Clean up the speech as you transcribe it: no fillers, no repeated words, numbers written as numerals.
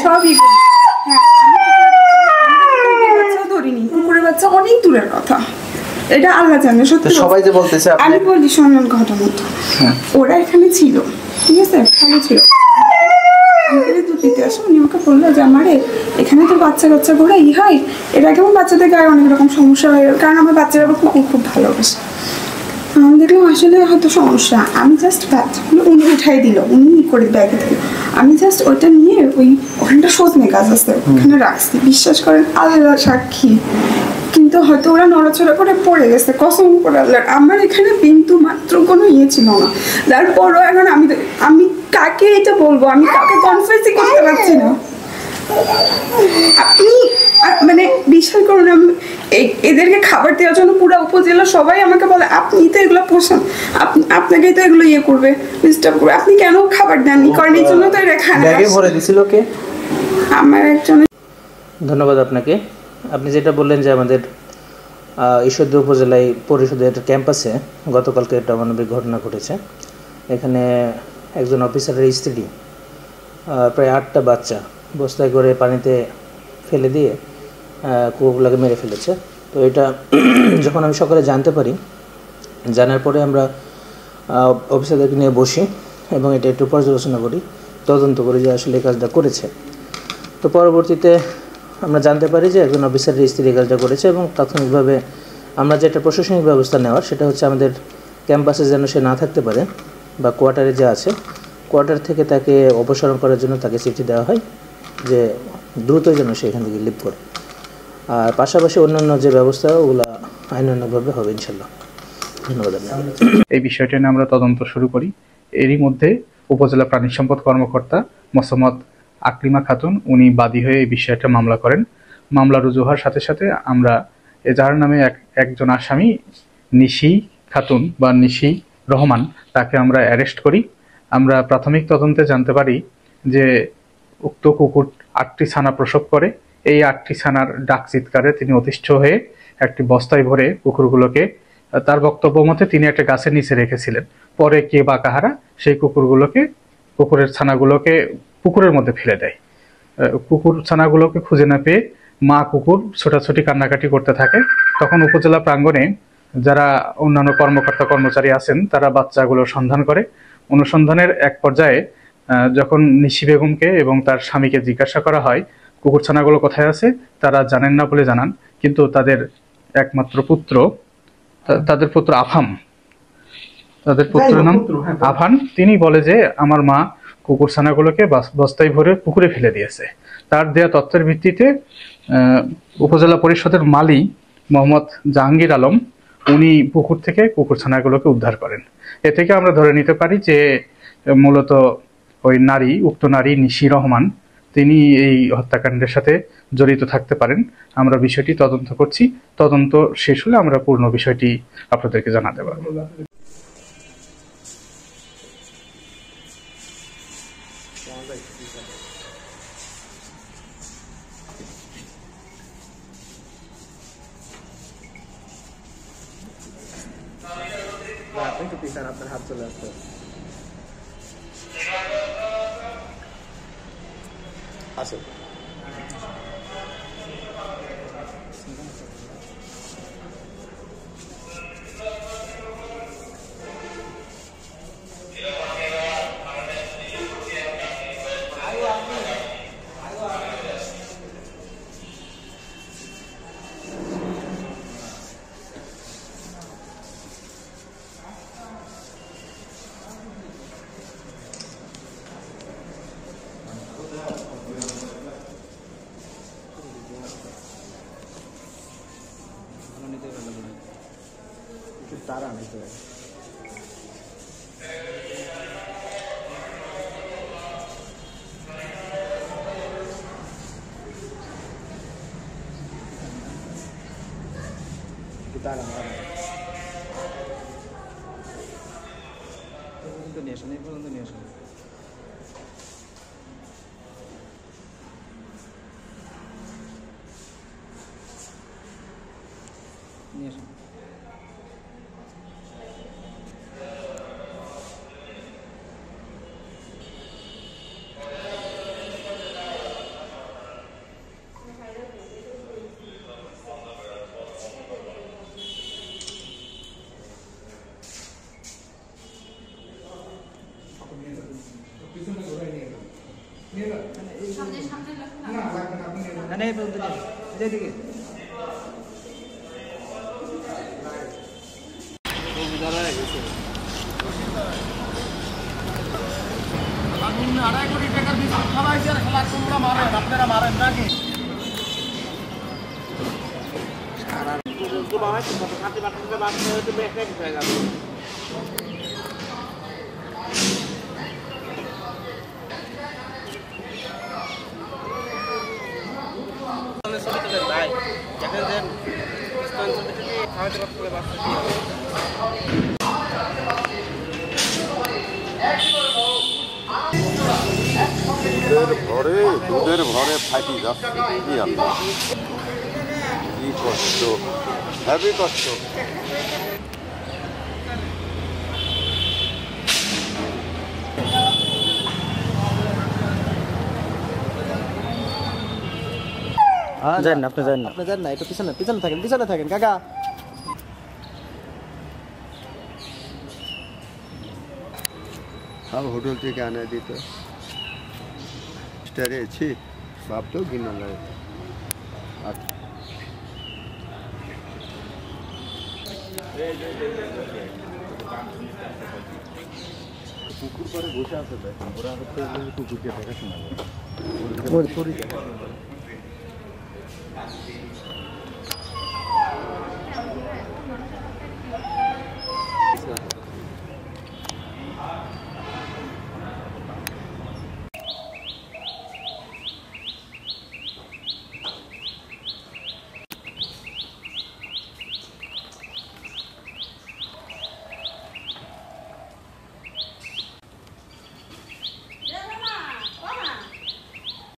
সবই হ্যাঁ, বাচ্চা ধরিনি, কুকুরের বাচ্চা অনেক দূরের কথা, এটা আল্লাহ জানে। সত্যি সবাই যে বলতেছে আমি বলি শোনেন ঘটনাটা, ওরা এখানে ছিল, ঠিক আছে, ভালো ছিল, দুধ দিতে আসে, উনি আমাকে বললো যে আমারে এখানে তো বাচ্চা কাচ্চা করে হয়, এর আগে আমার বাচ্চাদের গায়ে অনেক রকম সমস্যা হয়, কারণ আমার বাচ্চারা কুকুর খুব ভালোবাসে। আমি দেখলাম আসলে হয়তো সমস্যা, আমি জাস্ট উনি উঠাই দিল, উনি করে ব্যাগে দিল, আমি জাস্ট ওইটা নিয়ে ওখানটা সজনে গাছ আছে ওখানে রাখছি, বিশ্বাস করেন আল্লাহ সাক্ষী, কিন্তু হয়তো ওরা নড়াচড়া করে পড়ে গেছে, কসম করে আল্লাহ। আমার এখানে বিন্দু মাত্র কোনো ছিল না, তারপরও এখন আমি কাকে এটা বলবো, আমি কাকে কনফেসই করতে পারছি না। আপনি মানে বিশ্বাস করুন, এদেরকে খাবার দেওয়ার জন্য পুরো উপজেলা সবাই আমাকে বলে আপনি তো এগুলো পোষান, আপনাকেই তো এগুলো ইয়ে করবে, ডিস্টার্ব করবে, আপনি কেন খাবার দেননি করেন, এই জন্য তো এটা খানা ভরে দিছিল কে? আমার একজন। ধন্যবাদ আপনাকে। আপনি যেটা বললেন যে আমাদের ঈশ্বরদী উপজেলায় পরিষদের ক্যাম্পাসে গতকালকে একটা অমানবিক ঘটনা ঘটেছে। এখানে একজন অফিসারের স্ত্রী প্রায় 8টা বাচ্চা বস্তায় করে পানিতে ফেলে দিয়ে কুকুরগুলোকে মেরে ফেলেছে। তো এটা যখন আমি সকালে জানতে পারি, জানার পরে আমরা অফিসারদেরকে নিয়ে বসি এবং এটা একটু পর্যালোচনা করি, তদন্ত করি যে আসলে এই কাজটা করেছে। তো পরবর্তীতে আমরা জানতে পারি যে একজন অফিসারের স্ত্রী এই কাজটা করেছে এবং তাৎক্ষণিকভাবে আমরা যেটা প্রশাসনিক ব্যবস্থা নেওয়ার সেটা হচ্ছে আমাদের ক্যাম্পাসে যেন সে না থাকতে পারে বা কোয়ার্টারে যে আছে কোয়ার্টার থেকে তাকে অপসারণ করার জন্য তাকে চিঠি দেওয়া হয় যে দ্রুত যেন সে এখান থেকে লিভ করে। আর পাশাপাশি অন্যান্য যে ব্যবস্থা ওগুলো আইনানুগভাবে হবে ইনশাল্লাহ। ধন্যবাদ। এই বিষয়টা নিয়ে আমরা তদন্ত শুরু করি। এরই মধ্যে উপজেলা প্রাণী সম্পদ কর্মকর্তা মোসাম্মদ আকলিমা খাতুন উনি বাদী হয়ে এই বিষয়টা মামলা করেন। মামলা রুজু হওয়ার সাথে সাথে আমরা যার নামে একজন আসামি নিশি খাতুন বা নিশি রহমান তাকে আমরা অ্যারেস্ট করি। আমরা প্রাথমিক তদন্তে জানতে পারি যে উক্ত কুকুর 8টি ছানা প্রসব করে। এই 8টি ছানার ডাক চিৎকারে তিনি অতিষ্ঠ হয়ে একটি বস্তায় ভরে কুকুরগুলোকে, তার বক্তব্য মতে তিনি একটা গাছের নিচে রেখেছিলেন, পরে কে বা কাহারা সেই কুকুরের ছানাগুলোকে পুকুরের মধ্যে ফেলে দেয়। কুকুর ছানাগুলোকে খুঁজে না পেয়ে মা কুকুর ছোটাছুটি কান্নাকাটি করতে থাকে। তখন উপজেলা প্রাঙ্গণে যারা অন্যান্য কর্মকর্তা কর্মচারী আছেন তারা বাচ্চাগুলোর সন্ধান করে। অনুসন্ধানের এক পর্যায়ে যখন নিশি বেগমকে এবং তার স্বামীকে জিজ্ঞাসা করা হয় কুকুর ছানাগুলো কোথায় আছে, তারা জানেন না বলে জানান। কিন্তু তাদের একমাত্র পুত্র, তাদের পুত্র আফাম, তাদের পুত্রের নাম আফান, তিনি বলে যে আমার মা কুকুর ছানাগুলোকে বস্তায় ভরে পুকুরে ফেলে দিয়েছে। তার দেয়া তথ্যের ভিত্তিতে উপজেলা পরিষদের মালি মোহাম্মদ জাহাঙ্গীর আলম উনি পুকুর থেকে কুকুর ছানাগুলোকে উদ্ধার করেন। এ থেকে আমরা ধরে নিতে পারি যে মূলত ওই উক্ত নারী নিশি রহমান তিনি এই হত্যাকাণ্ডের সাথে জড়িত থাকতে পারেন। আমরা বিষয়টি তদন্ত করছি, তদন্ত শেষ হলে আমরা পূর্ণ বিষয়টি আপনাদেরকে জানাতে পারব। আপনার হাত চলে আসছে। আসুন। তারা নিতে তারা নিয়ে আসুন, এই পর্যন্ত নিয়ে আসুন। নিয়ে আসুন। না না এই পর্যন্ত নিয়ে আসুন এদিকে আড়াই কোটি টাকা বিস্কুট খাওয়াইছে আর খেলা তোমরা মারেন আপনারা মারেন নাকি দুধের ভরে ফাটি যাচ্ছে কি আল্লাহ কি কষ্ট হেভি কষ্ট যান না আপনি যান না আপনি যান না একটু পিছনে পিছনে থাকেন কাকা अब होटल থেকে আনা দিত স্টারে ছি বাপ তো ঘৃণা লাগে পুকুর পাড়ে বসে আছে ওরা হচ্ছে কুকুরকে দেখাশোনা করে